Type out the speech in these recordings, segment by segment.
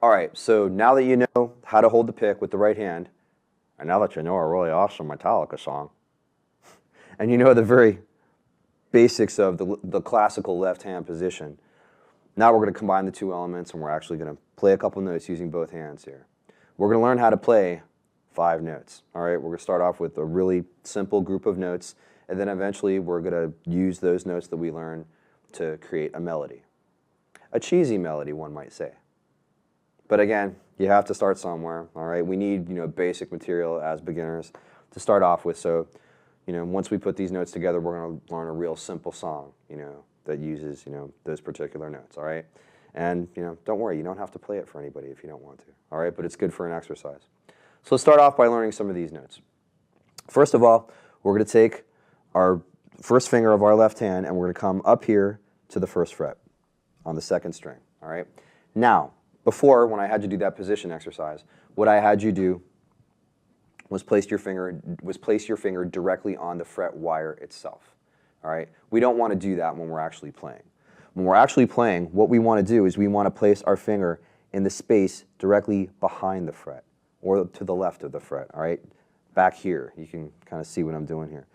All right, so now that you know how to hold the pick with the right hand, and now that you know a really awesome Metallica song, and you know the very basics of the classical left hand position, now we're going to combine the two elements and we're actually going to play a couple notes using both hands here. We're going to learn how to play 5 notes. All right, we're going to start off with a really simple group of notes, and then eventually we're going to use those notes that we learn to create a melody. A cheesy melody, one might say. But again, you have to start somewhere. All right, we need basic material as beginners to start off with. So once we put these notes together, we're going to learn a real simple song that uses those particular notes. All right, and don't worry, you don't have to play it for anybody if you don't want to. All right, but it's good for an exercise. So let's start off by learning some of these notes. First of all, we're going to take our first finger of our left hand and we're going to come up here to the first fret on the second string. All right. Now, before, when I had you do that position exercise, what I had you do was place your finger directly on the fret wire itself. All right. We don't want to do that when we're actually playing. When we're actually playing, what we want to do is we want to place our finger in the space directly behind the fret, or to the left of the fret. All right. Back here, you can kind of see what I'm doing here.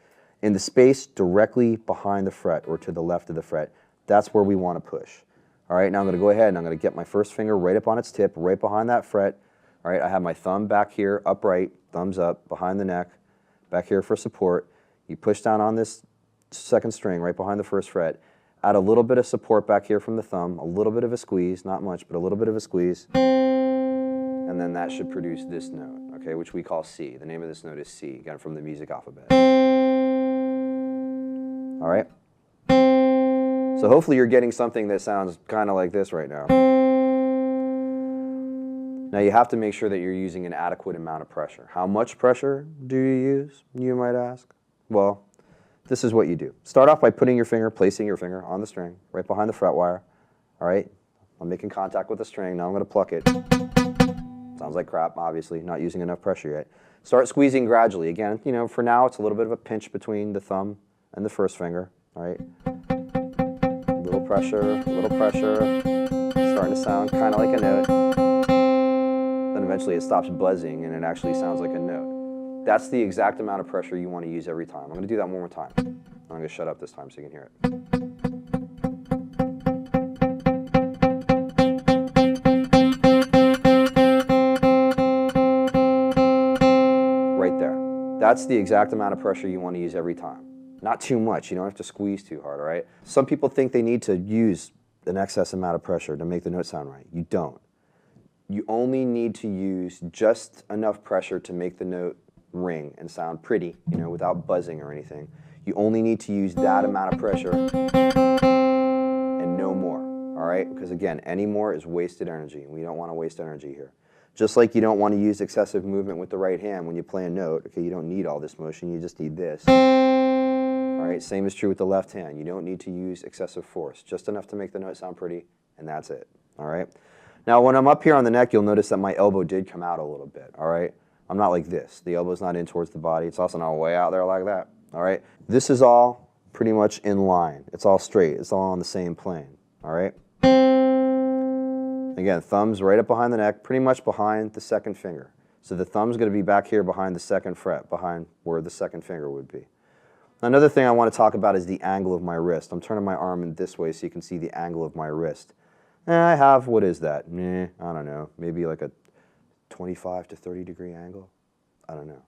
In the space directly behind the fret or to the left of the fret, that's where we want to push. All right, now I'm going to go ahead and I'm going to get my first finger right up on its tip, right behind that fret. All right, I have my thumb back here, upright, thumbs up, behind the neck, back here for support. You push down on this second string right behind the first fret, add a little bit of support back here from the thumb, a little bit of a squeeze, not much, but a little bit of a squeeze, and then that should produce this note, okay, which we call C. The name of this note is C, got it from the music alphabet. All right? So hopefully you're getting something that sounds kind of like this right now. Now you have to make sure that you're using an adequate amount of pressure. How much pressure do you use, you might ask? Well, this is what you do. Start off by placing your finger on the string, right behind the fret wire. All right? I'm making contact with the string. Now I'm going to pluck it. Sounds like crap, obviously, not using enough pressure yet. Start squeezing gradually. Again, for now it's a little bit of a pinch between the thumb and the first finger. All right? Little pressure, starting to sound kind of like a note. Then eventually it stops buzzing and it actually sounds like a note. That's the exact amount of pressure you want to use every time. I'm going to do that one more time. I'm going to shut up this time so you can hear it. Right there. That's the exact amount of pressure you want to use every time. Not too much. You don't have to squeeze too hard, all right? Some people think they need to use an excess amount of pressure to make the note sound right. You don't. You only need to use just enough pressure to make the note ring and sound pretty, without buzzing or anything. You only need to use that amount of pressure and no more, all right? Because again, any more is wasted energy, and we don't want to waste energy here. Just like you don't want to use excessive movement with the right hand when you play a note. Okay, you don't need all this motion, you just need this. All right, same is true with the left hand. You don't need to use excessive force, just enough to make the note sound pretty, and that's it. All right. Now, when I'm up here on the neck, you'll notice that my elbow did come out a little bit. All right. I'm not like this. The elbow's not in towards the body. It's also not way out there like that. All right. This is all pretty much in line. It's all straight. It's all on the same plane. All right. Again, thumbs right up behind the neck, pretty much behind the second finger. So the thumb's going to be back here behind the second fret, behind where the second finger would be. Another thing I want to talk about is the angle of my wrist. I'm turning my arm in this way so you can see the angle of my wrist. I have, what is that? I don't know, maybe like a 25 to 30 degree angle? I don't know.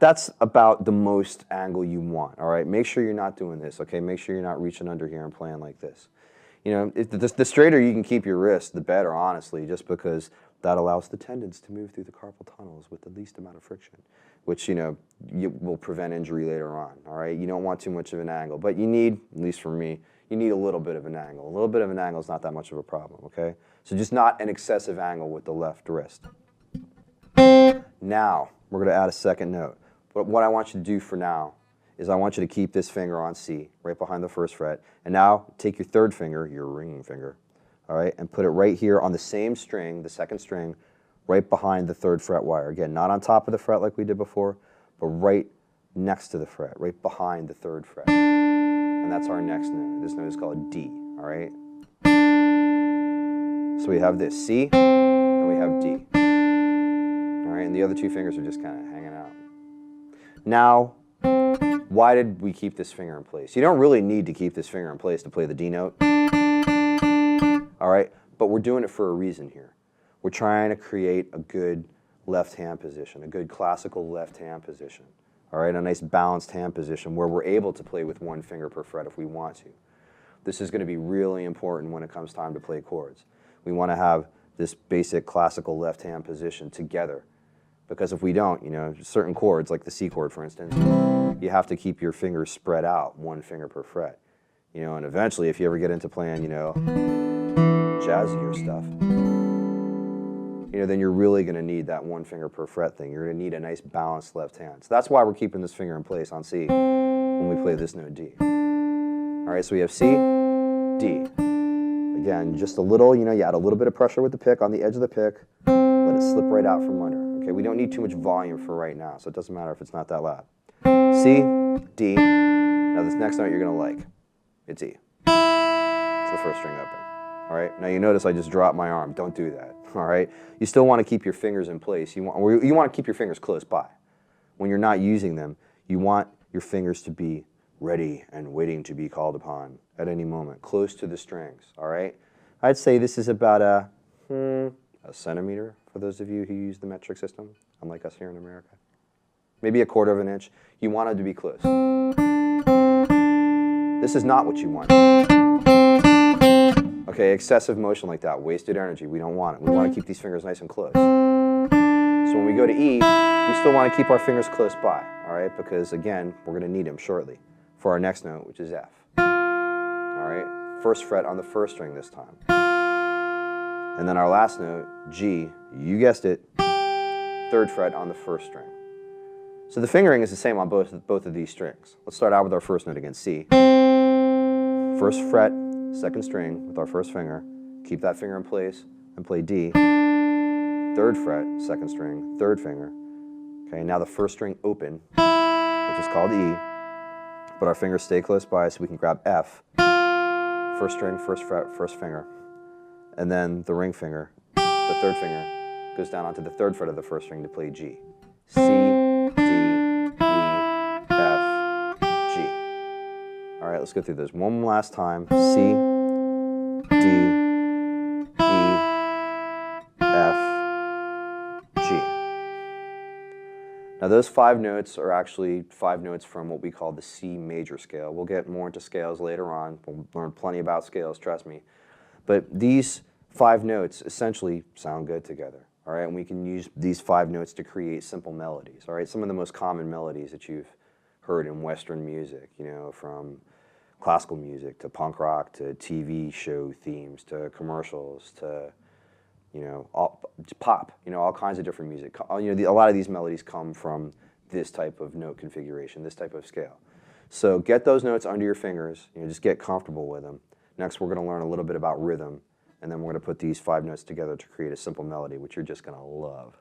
That's about the most angle you want, all right? Make sure you're not doing this, okay? Make sure you're not reaching under here and playing like this. The straighter you can keep your wrist, the better, honestly, just because that allows the tendons to move through the carpal tunnels with the least amount of friction, which, you will prevent injury later on, all right? You don't want too much of an angle, but you need, at least for me, you need a little bit of an angle. A little bit of an angle is not that much of a problem, okay? So just not an excessive angle with the left wrist. Now, we're going to add a second note. But what I want you to do for now is I want you to keep this finger on C, right behind the first fret. And now take your third finger, your ring finger, all right, and put it right here on the same string, the second string, right behind the third fret wire. Again, not on top of the fret like we did before, but right next to the fret, right behind the third fret. And that's our next note. This note is called D, all right? So we have this C, and we have D. All right, and the other two fingers are just kind of hanging out. Now, why did we keep this finger in place? You don't really need to keep this finger in place to play the D note. All right, but we're doing it for a reason here. We're trying to create a good left hand position, a good classical left hand position. All right, a nice balanced hand position where we're able to play with one finger per fret if we want to. This is going to be really important when it comes time to play chords. We want to have this basic classical left hand position together, because if we don't, you know, certain chords, like the C chord for instance, you have to keep your fingers spread out, one finger per fret. You know, and eventually if you ever get into playing, you know, jazzier stuff, you know, then you're really going to need that one finger per fret thing. You're going to need a nice balanced left hand. So that's why we're keeping this finger in place on C when we play this note D. All right, so we have C, D. Again, just a little, you know, you add a little bit of pressure with the pick on the edge of the pick, let it slip right out from under. Okay, we don't need too much volume for right now, so it doesn't matter if it's not that loud. C, D. Now this next note you're going to like. It's E. It's the first string open. All right, now you notice I just dropped my arm. Don't do that. All right, you still want to keep your fingers in place. You want to keep your fingers close by. When you're not using them, you want your fingers to be ready and waiting to be called upon at any moment, close to the strings. All right, I'd say this is about a centimeter for those of you who use the metric system, unlike us here in America. Maybe 1/4 of an inch. You want it to be close. This is not what you want. Okay, excessive motion like that, wasted energy, we don't want it. We want to keep these fingers nice and close. So when we go to E, we still want to keep our fingers close by, all right? Because again, we're going to need them shortly for our next note, which is F. All right, first fret on the first string this time. And then our last note, G, you guessed it, 3rd fret on the first string. So the fingering is the same on both of these strings. Let's start out with our first note again, C. First fret, 2nd string with our first finger. Keep that finger in place and play D. 3rd fret, 2nd string, 3rd finger. Okay, now the first string open, which is called E, but our fingers stay close by so we can grab F. First string, 1st fret, 1st finger. And then the ring finger, the 3rd finger, goes down onto the 3rd fret of the 1st string to play G. C, D, E, F, G. All right, let's go through this one last time. C, D, E, F, G. Now those 5 notes are actually 5 notes from what we call the C major scale. We'll get more into scales later on. We'll learn plenty about scales, trust me. But these 5 notes essentially sound good together. All right, and we can use these 5 notes to create simple melodies. All right, some of the most common melodies that you've heard in Western music, you know, from classical music to punk rock to TV show themes to commercials to, you know, pop, you know, all kinds of different music. You know, a lot of these melodies come from this type of note configuration, this type of scale. So get those notes under your fingers, you know, just get comfortable with them. Next, we're going to learn a little bit about rhythm, and then we're going to put these 5 notes together to create a simple melody, which you're just going to love.